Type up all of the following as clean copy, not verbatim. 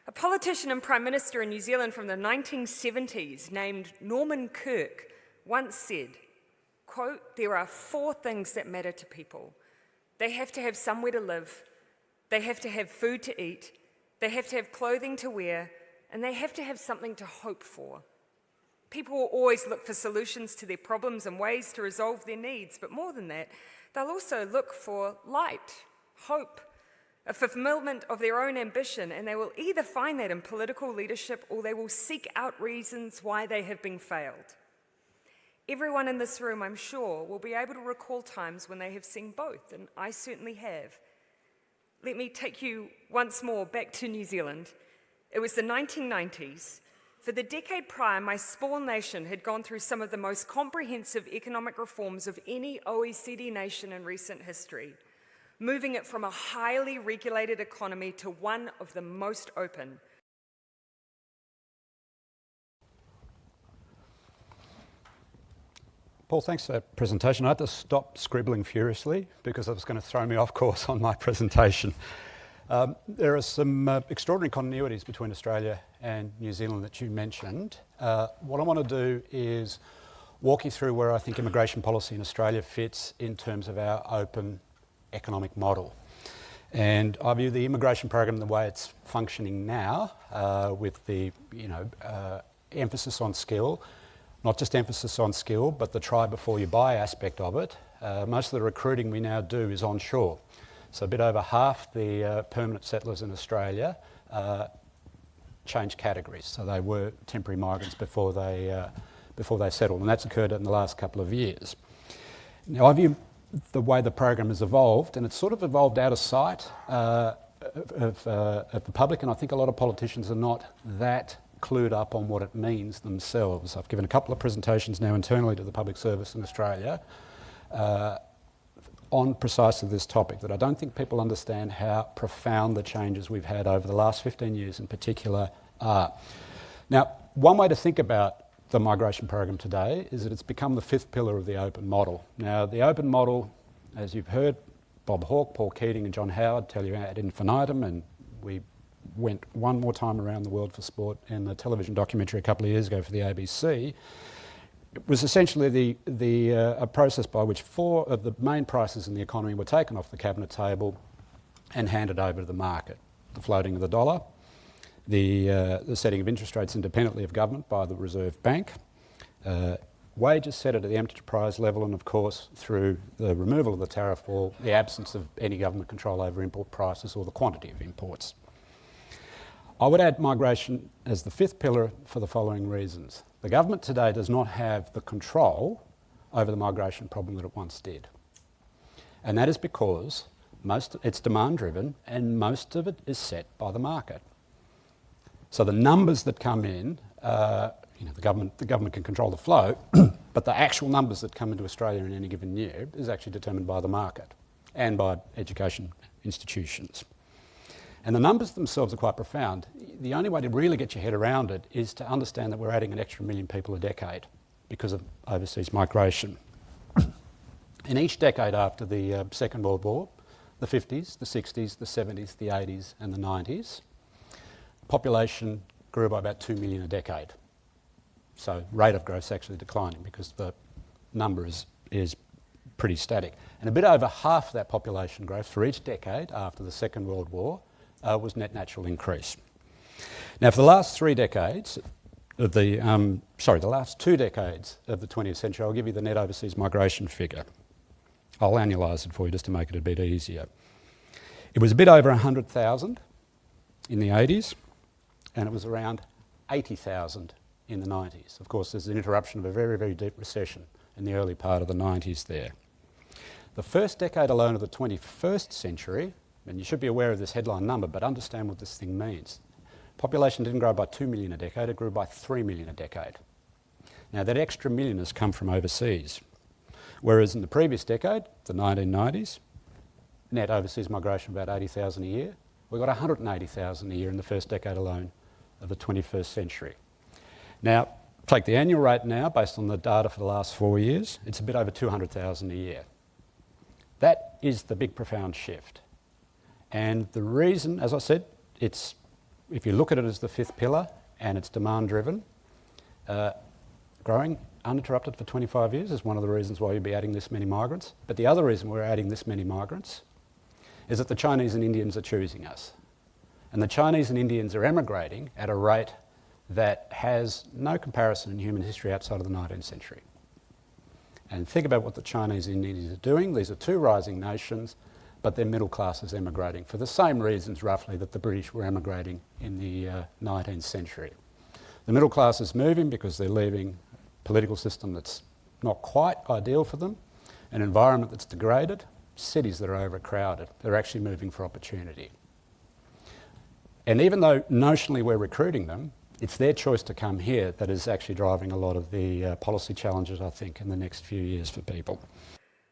A politician and Prime Minister in New Zealand from the 1970s named Norman Kirk once said, quote, "There are 4 things that matter to people. They have to have somewhere to live, they have to have food to eat, they have to have clothing to wear, and they have to have something to hope for." People will always look for solutions to their problems and ways to resolve their needs, but more than that, they'll also look for light, hope, a fulfillment of their own ambition, and they will either find that in political leadership or they will seek out reasons why they have been failed. Everyone in this room, I'm sure, will be able to recall times when they have seen both, and I certainly have. Let me take you once more back to New Zealand. It was the 1990s. For the decade prior, my small nation had gone through some of the most comprehensive economic reforms of any OECD nation in recent history, moving it from a highly regulated economy to one of the most open. Paul, thanks for that presentation. I had to stop scribbling furiously because it was going to throw me off course on my presentation. There are some extraordinary continuities between Australia and New Zealand that you mentioned. What I want to do is walk you through where I think immigration policy in Australia fits in terms of our open economic model. And I view the immigration program the way it's functioning now, with the emphasis on skill, not just emphasis on skill, but the try before you buy aspect of it. Most of the recruiting we now do is onshore. So a bit over half the permanent settlers in Australia changed categories. So they were temporary migrants before they settled, and that's occurred in the last couple of years. Now, I view the way the program has evolved, and it's sort of evolved out of sight of the public, and I think a lot of politicians are not that clued up on what it means themselves. I've given a couple of presentations now internally to the public service in Australia on precisely this topic, that I don't think people understand how profound the changes we've had over the last 15 years in particular are. Now, one way to think about the migration program today is that it's become the 5th pillar of the open model. Now, the open model, as you've heard Bob Hawke, Paul Keating and John Howard tell you ad infinitum, and we went one more time around the world for sport in a television documentary a couple of years ago for the ABC. It was essentially a process by which 4 of the main prices in the economy were taken off the cabinet table and handed over to the market. The floating of the dollar, the setting of interest rates independently of government by the Reserve Bank, wages set at the enterprise level, and of course through the removal of the tariff wall, the absence of any government control over import prices or the quantity of imports. I would add migration as the 5th pillar for the following reasons. The government today does not have the control over the migration problem that it once did. And that is because it's demand driven and most of it is set by the market. So the numbers that come in, the government can control the flow, but the actual numbers that come into Australia in any given year is actually determined by the market and by education institutions. And the numbers themselves are quite profound. The only way to really get your head around it is to understand that we're adding an extra 1 million people a decade because of overseas migration. In each decade after the Second World War, the 50s, the 60s, the 70s, the 80s and the 90s, population grew by about 2 million a decade. So rate of growth is actually declining because the number is pretty static. And a bit over half that population growth for each decade after the Second World War was net natural increase. Now, for the last 3 decades of the last 2 decades of the 20th century, I'll give you the net overseas migration figure. I'll annualise it for you just to make it a bit easier. It was a bit over 100,000 in the 80s, and it was around 80,000 in the 90s. Of course, there's an interruption of a very, very deep recession in the early part of the 90s there. The first decade alone of the 21st century, and you should be aware of this headline number, but understand what this thing means. Population didn't grow by 2 million a decade, it grew by 3 million a decade. Now, that extra million has come from overseas. Whereas in the previous decade, the 1990s, net overseas migration about 80,000 a year. We got 180,000 a year in the first decade alone of the 21st century. Now, take the annual rate now, based on the data for the last 4 years, it's a bit over 200,000 a year. That is the big profound shift. And the reason, as I said, it's if you look at it as the fifth pillar and it's demand-driven, growing uninterrupted for 25 years is one of the reasons why you'll be adding this many migrants. But the other reason we're adding this many migrants is that the Chinese and Indians are choosing us. And the Chinese and Indians are emigrating at a rate that has no comparison in human history outside of the 19th century. And think about what the Chinese and Indians are doing. These are two rising nations, but their middle class is emigrating for the same reasons, roughly, that the British were emigrating in the 19th century. The middle class is moving because they're leaving a political system that's not quite ideal for them, an environment that's degraded, cities that are overcrowded. They're actually moving for opportunity. And even though notionally we're recruiting them, it's their choice to come here that is actually driving a lot of the policy challenges, I think, in the next few years for people.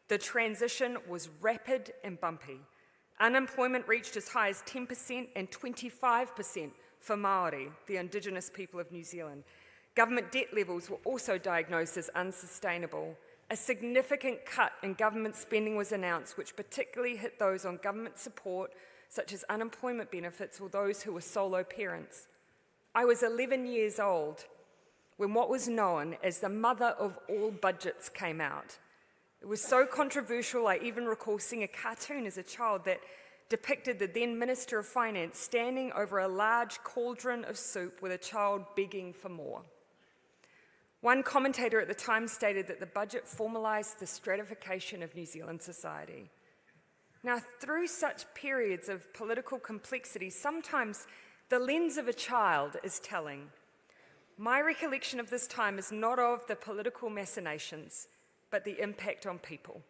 The transition was rapid and bumpy. Unemployment reached as high as 10% and 25% for Māori, the Indigenous people of New Zealand. Government debt levels were also diagnosed as unsustainable. A significant cut in government spending was announced, which particularly hit those on government support, such as unemployment benefits or those who were solo parents. I was 11 years old when what was known as the mother of all budgets came out. It was so controversial, I even recall seeing a cartoon as a child that depicted the then Minister of Finance standing over a large cauldron of soup with a child begging for more. One commentator at the time stated that the budget formalised the stratification of New Zealand society. Now, through such periods of political complexity, sometimes the lens of a child is telling. My recollection of this time is not of the political machinations, but the impact on people.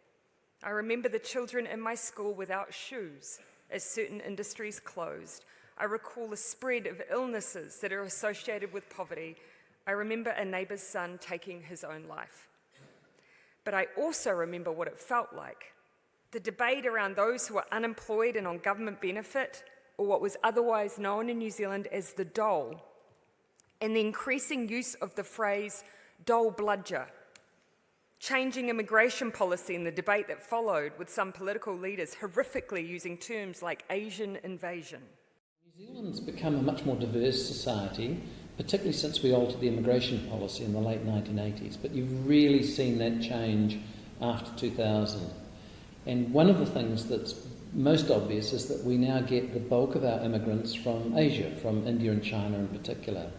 I remember the children in my school without shoes as certain industries closed. I recall the spread of illnesses that are associated with poverty. I remember a neighbour's son taking his own life. But I also remember what it felt like. The debate around those who are unemployed and on government benefit, or what was otherwise known in New Zealand as the dole, and the increasing use of the phrase dole bludger, changing immigration policy and the debate that followed, with some political leaders horrifically using terms like Asian invasion. New Zealand's become a much more diverse society, particularly since we altered the immigration policy in the late 1980s, but you've really seen that change after 2000. And one of the things that's most obvious is that we now get the bulk of our immigrants from Asia, from India and China in particular.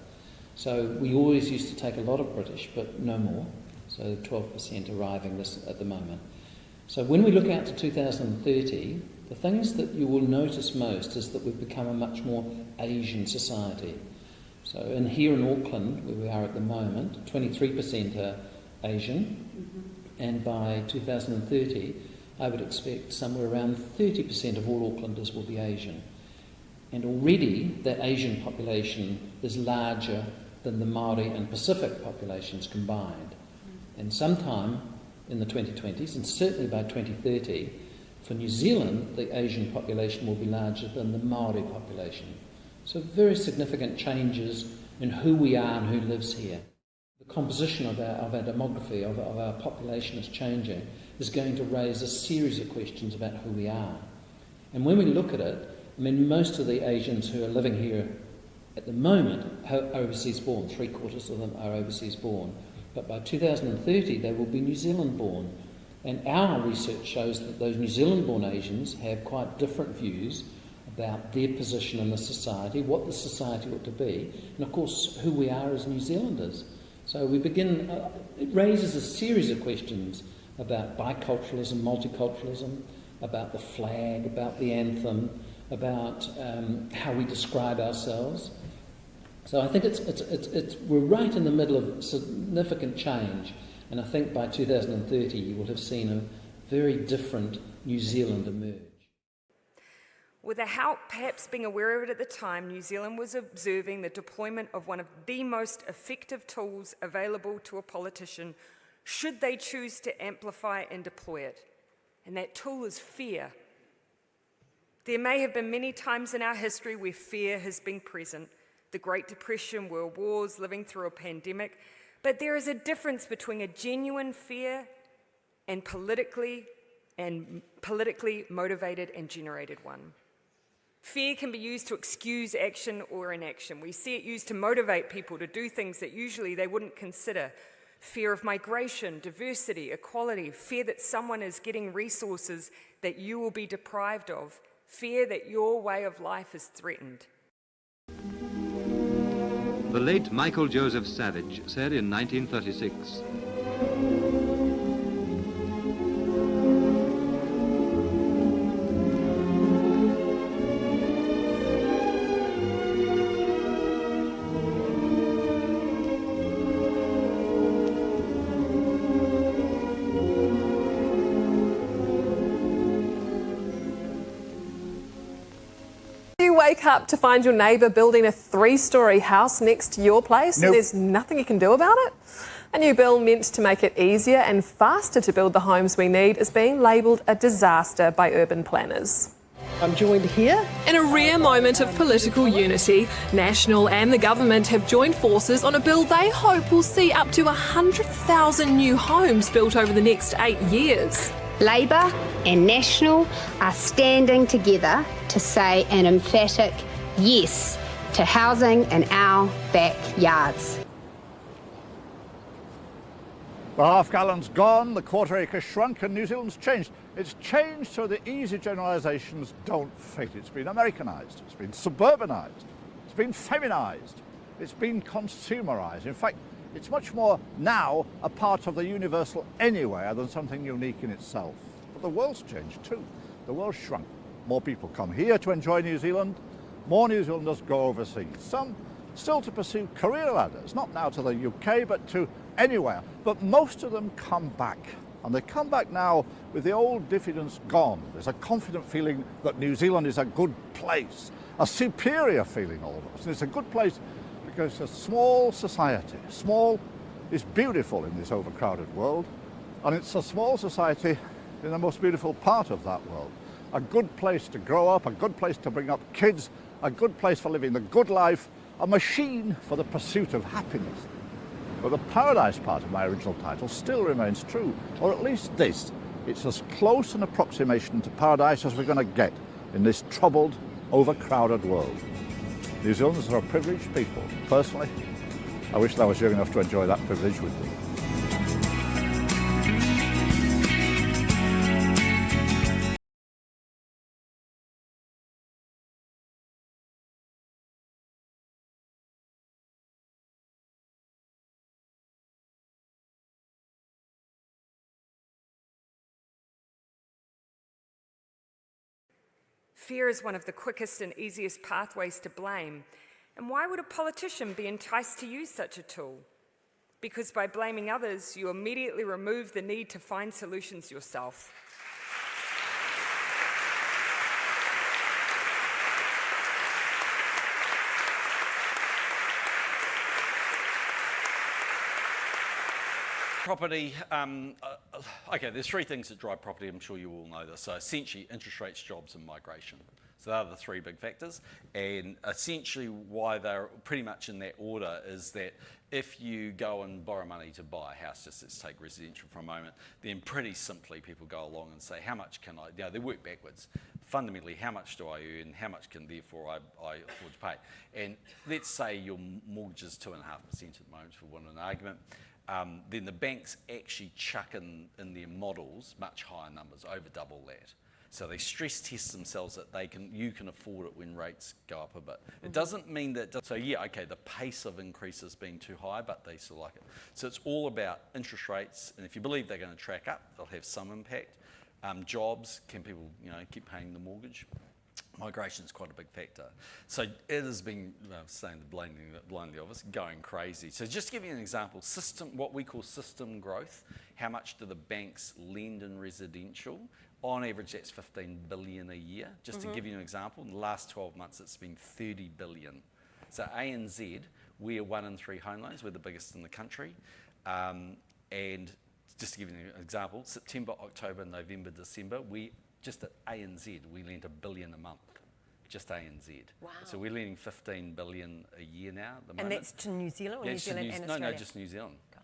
So we always used to take a lot of British, but no more. So 12% arriving at the moment. So when we look out to 2030, the things that you will notice most is that we've become a much more Asian society. So here in Auckland, where we are at the moment, 23% are Asian, and by 2030, I would expect somewhere around 30% of all Aucklanders will be Asian. And already that Asian population is larger than the Māori and Pacific populations combined. And sometime in the 2020s, and certainly by 2030, for New Zealand, the Asian population will be larger than the Māori population. So very significant changes in who we are and who lives here. The composition of our demography, of our population is changing, is going to raise a series of questions about who we are. And when we look at it, I mean, most of the Asians who are living here at the moment are overseas born. 3/4 of them are overseas born. But by 2030, they will be New Zealand born. And our research shows that those New Zealand born Asians have quite different views about their position in the society, what the society ought to be, and of course who we are as New Zealanders. So we begin, it raises a series of questions about biculturalism, multiculturalism, about the flag, about the anthem, about how we describe ourselves. So I think we're right in the middle of significant change, and I think by 2030 you will have seen a very different New Zealand emerge. Without perhaps being aware of it at the time, New Zealand was observing the deployment of one of the most effective tools available to a politician should they choose to amplify and deploy it. And that tool is fear. There may have been many times in our history where fear has been present. The Great Depression, world wars, living through a pandemic. But there is a difference between a genuine fear and politically motivated and generated one. Fear can be used to excuse action or inaction. We see it used to motivate people to do things that usually they wouldn't consider. Fear of migration, diversity, equality, fear that someone is getting resources that you will be deprived of, fear that your way of life is threatened. The late Michael Joseph Savage said in 1936, You wake up to find your neighbour building a 3-storey house next to your place and there's nothing you can do about it? A new bill meant to make it easier and faster to build the homes we need is being labelled a disaster by urban planners. I'm joined here. In a rare moment of political unity, National and the government have joined forces on a bill they hope will see up to 100,000 new homes built over the next 8 years. Labor and National are standing together to say an emphatic yes to housing in our backyards. The half gallon's gone, the quarter acre shrunk, and New Zealand's changed. It's changed so the easy generalisations don't fit. It's been Americanised, it's been suburbanised, it's been feminised, it's been consumerised. In fact, it's much more now a part of the universal anywhere than something unique in itself. But the world's changed too. The world's shrunk. More people come here to enjoy New Zealand. More New Zealanders go overseas. Some still to pursue career ladders, not now to the UK, but to anywhere. But most of them come back. And they come back now with the old diffidence gone. There's a confident feeling that New Zealand is a good place, a superior feeling almost. And it's a good place because it's a small society. Small is beautiful in this overcrowded world, and it's a small society in the most beautiful part of that world. A good place to grow up, a good place to bring up kids, a good place for living the good life, a machine for the pursuit of happiness. But the paradise part of my original title still remains true, or at least this. It's as close an approximation to paradise as we're going to get in this troubled, overcrowded world. New Zealanders are a privileged people. Personally, I wish I was young enough to enjoy that privilege with them. Fear is one of the quickest and easiest pathways to blame. And why would a politician be enticed to use such a tool? Because by blaming others, you immediately remove the need to find solutions yourself. Property, okay, there's 3 things that drive property, I'm sure you all know this. So essentially, interest rates, jobs and migration. So they are the 3 big factors. And essentially why they're pretty much in that order is that if you go and borrow money to buy a house, just let's take residential for a moment, then pretty simply people go along and say, how much can I, they work backwards. Fundamentally, how much do I earn, how much can therefore I afford to pay? And let's say your mortgage is 2.5% at the moment for one an argument. Then the banks actually chuck in their models much higher numbers, over double that. So they stress test themselves that you can afford it when rates go up a bit. It doesn't mean that, so yeah, okay, the pace of increases being too high, but they still like it. So it's all about interest rates, and if you believe they're going to track up, they'll have some impact. Jobs, can people keep paying the mortgage? Migration is quite a big factor. So it has been, saying the blindly obvious, going crazy. So just to give you an example, what we call system growth, how much do the banks lend in residential? On average, that's 15 billion a year. Just to give you an example, in the last 12 months, it's been 30 billion. So ANZ, we are 1 in 3 home loans. We're the biggest in the country. And just to give you an example, September, October, November, December, just at ANZ, we lent $1 billion a month, just ANZ. Wow. So we're lending 15 billion a year now at the moment. And that's to New Zealand or New Zealand and Australia? No, just New Zealand. Okay.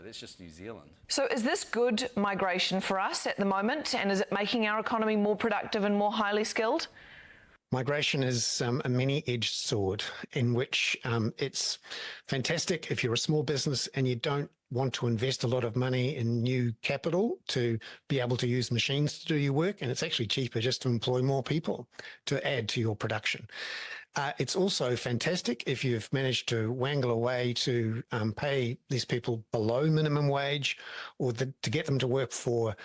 That's just New Zealand. So is this good migration for us at the moment, and is it making our economy more productive and more highly skilled? Migration is a many-edged sword in which it's fantastic if you're a small business and you don't want to invest a lot of money in new capital to be able to use machines to do your work, and it's actually cheaper just to employ more people to add to your production. It's also fantastic if you've managed to wangle a way to pay these people below minimum wage, or to get them to work for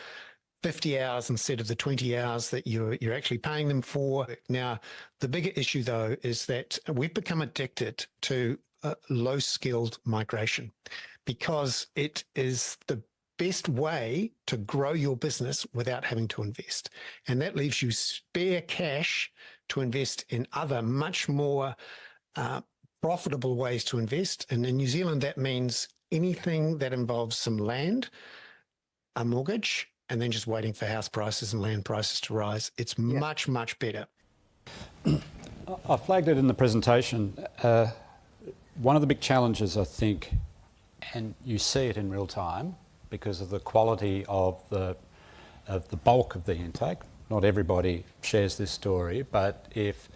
50 hours instead of the 20 hours that you're actually paying them for. Now, the bigger issue, though, is that we've become addicted to low-skilled migration because it is the best way to grow your business without having to invest. And that leaves you spare cash to invest in other much more profitable ways to invest. And in New Zealand, that means anything that involves some land, a mortgage, and then just waiting for house prices and land prices to rise. It's much, much better. I flagged it in the presentation. One of the big challenges, I think, and you see it in real time because of the quality of the bulk of the intake. Not everybody shares this story, but if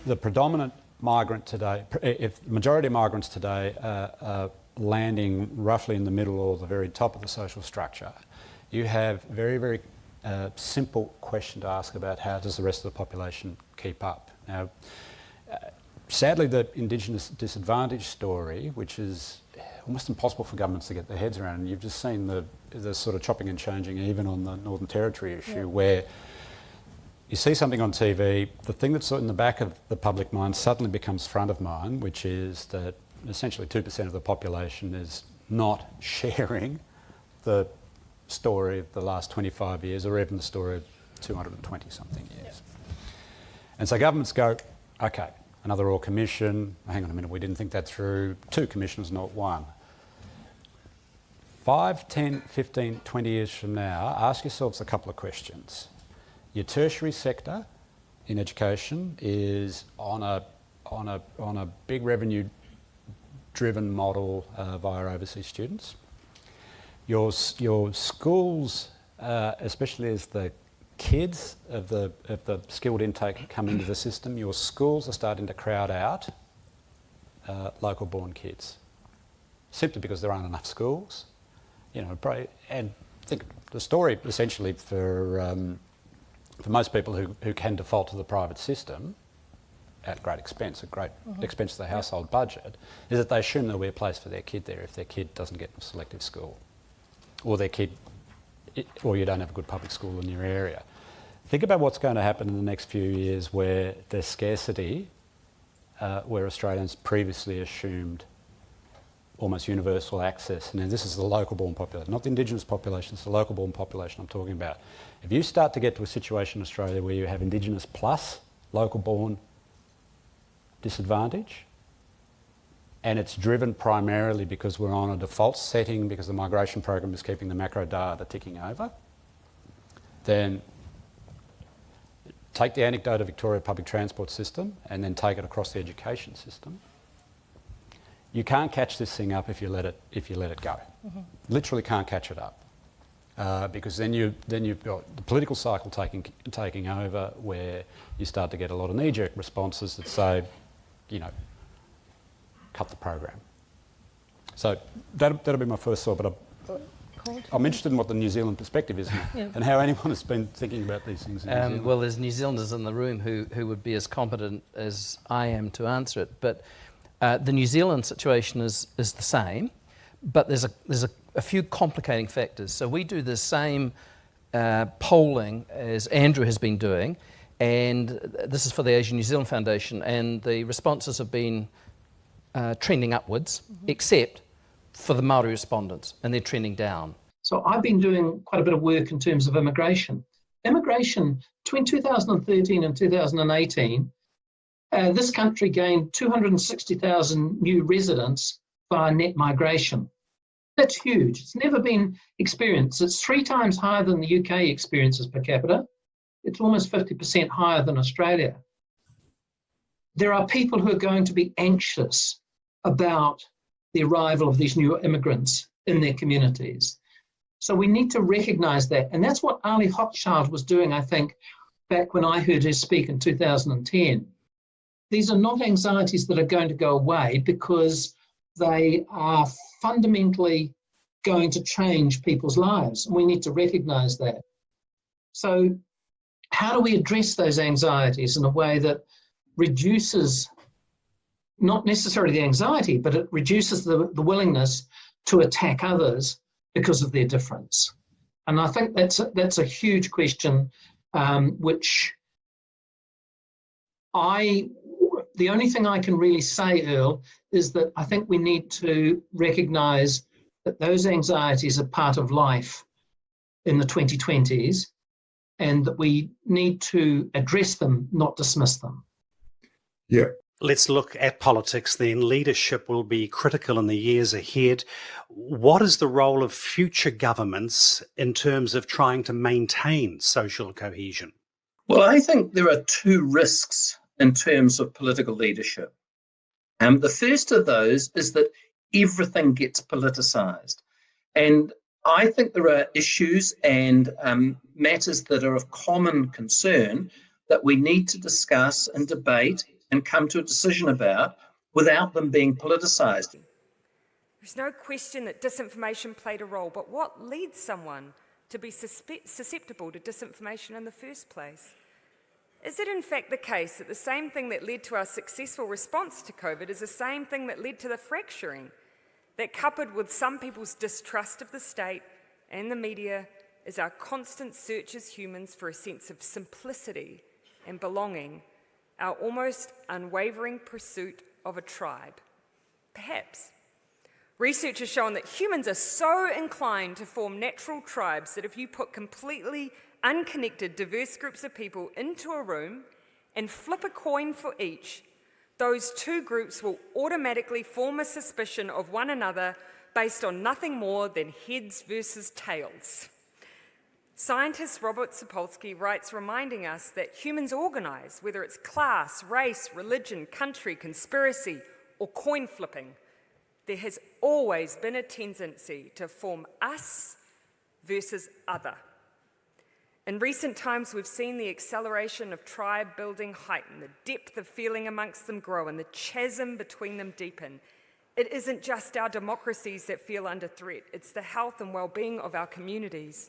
the predominant migrant today, if the majority of migrants today are landing roughly in the middle or the very top of the social structure, you have very, very simple question to ask about how does the rest of the population keep up. Now, sadly, the Indigenous disadvantage story, which is almost impossible for governments to get their heads around, and you've just seen the sort of chopping and changing even on the Northern Territory issue, where you see something on TV, the thing that's in the back of the public mind suddenly becomes front of mind, which is that essentially 2% of the population is not sharing the story of the last 25 years or even the story of 220 something years. And so governments go, okay, another Royal Commission, hang on a minute, we didn't think that through, 2 commissioners, not 1. 5, 10, 15, 20 years from now, ask yourselves a couple of questions. Your tertiary sector in education is on a big revenue driven model via overseas students. Your schools, especially as the kids of the skilled intake come into the system, your schools are starting to crowd out local born kids, simply because there aren't enough schools. You know, and I think the story essentially for most people who can default to the private system at great expense, expense to the household budget, is that they assume there'll be a place for their kid there if their kid doesn't get a selective school, or or you don't have a good public school in your area. Think about what's going to happen in the next few years where there's scarcity, where Australians previously assumed almost universal access. And this is the local-born population, not the Indigenous population, it's the local-born population I'm talking about. If you start to get to a situation in Australia where you have Indigenous plus local-born disadvantage, and it's driven primarily because we're on a default setting because the migration program is keeping the macro data ticking over, then take the anecdote of Victoria public transport system and then take it across the education system. You can't catch this thing up if you let it go. Literally can't catch it up. Because then you've got the political cycle taking over, where you start to get a lot of knee-jerk responses that say, you know, cut the program. So that'll be my first thought, but I'm interested in what the New Zealand perspective is and how anyone has been thinking about these things in New Zealand. Well, there's New Zealanders in the room who would be as competent as I am to answer it, but the New Zealand situation is the same, but there's a few complicating factors. So we do the same polling as Andrew has been doing, and this is for the Asian New Zealand Foundation, and the responses have been trending upwards, except for the Māori respondents, and they're trending down. So I've been doing quite a bit of work in terms of immigration. Immigration, between 2013 and 2018, this country gained 260,000 new residents via net migration. That's huge. It's never been experienced. It's 3 times higher than the UK experiences per capita. It's almost 50% higher than Australia. There are people who are going to be anxious about the arrival of these new immigrants in their communities. So we need to recognise that. And that's what Ali Hochschild was doing, I think, back when I heard her speak in 2010. These are not anxieties that are going to go away because they are fundamentally going to change people's lives. And we need to recognise that. So how do we address those anxieties in a way that reduces not necessarily the anxiety, but it reduces the willingness to attack others because of their difference? And I think that's a huge question, which the only thing I can really say, Earl, is that I think we need to recognise that those anxieties are part of life in the 2020s, and that we need to address them, not dismiss them. Yeah. Let's look at politics then. Leadership will be critical in the years ahead. What is the role of future governments in terms of trying to maintain social cohesion? Well, I think there are two risks in terms of political leadership. The first of those is that everything gets politicised. And I think there are issues and matters that are of common concern that we need to discuss and debate and come to a decision about without them being politicised. There's no question that disinformation played a role, but what leads someone to be susceptible to disinformation in the first place? Is it in fact the case that the same thing that led to our successful response to COVID is the same thing that led to the fracturing? That coupled with some people's distrust of the state and the media is our constant search as humans for a sense of simplicity and belonging, our almost unwavering pursuit of a tribe? Perhaps. Research has shown that humans are so inclined to form natural tribes that if you put completely unconnected, diverse groups of people into a room and flip a coin for each, those two groups will automatically form a suspicion of one another based on nothing more than heads versus tails. Scientist Robert Sapolsky writes, reminding us that humans organise, whether it's class, race, religion, country, conspiracy, or coin flipping. There has always been a tendency to form us versus other. In recent times, we've seen the acceleration of tribe building heighten, the depth of feeling amongst them grow, and the chasm between them deepen. It isn't just our democracies that feel under threat, it's the health and well-being of our communities.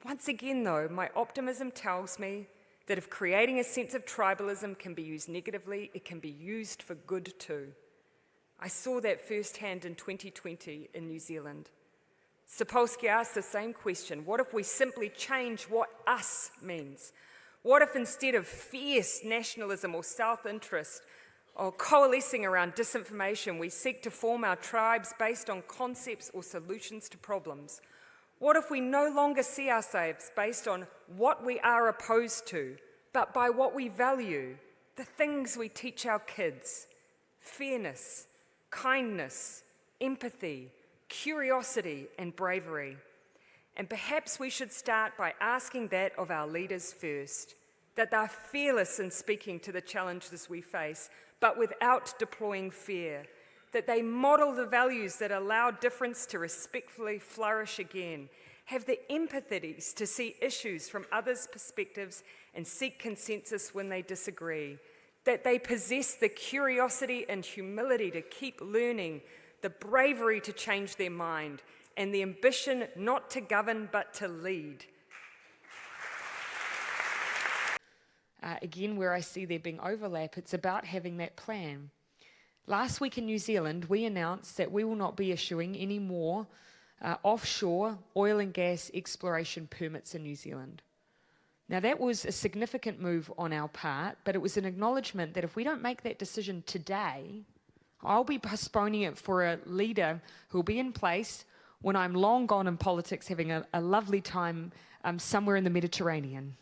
Once again, though, my optimism tells me that if creating a sense of tribalism can be used negatively, it can be used for good too. I saw that firsthand in 2020 in New Zealand. Sapolsky asked the same question: what if we simply change what us means? What if instead of fierce nationalism or self-interest or coalescing around disinformation, we seek to form our tribes based on concepts or solutions to problems? What if we no longer see ourselves based on what we are opposed to, but by what we value, the things we teach our kids? Fairness, kindness, empathy, curiosity, and bravery. And perhaps we should start by asking that of our leaders first, that they're fearless in speaking to the challenges we face, but without deploying fear, that they model the values that allow difference to respectfully flourish again, have the empathies to see issues from others' perspectives and seek consensus when they disagree, that they possess the curiosity and humility to keep learning, the bravery to change their mind, and the ambition not to govern but to lead. Again, where I see there being overlap, it's about having that plan. Last week in New Zealand, we announced that we will not be issuing any more offshore oil and gas exploration permits in New Zealand. Now, that was a significant move on our part, but it was an acknowledgement that if we don't make that decision today, I'll be postponing it for a leader who will be in place when I'm long gone in politics, having a lovely time somewhere in the Mediterranean.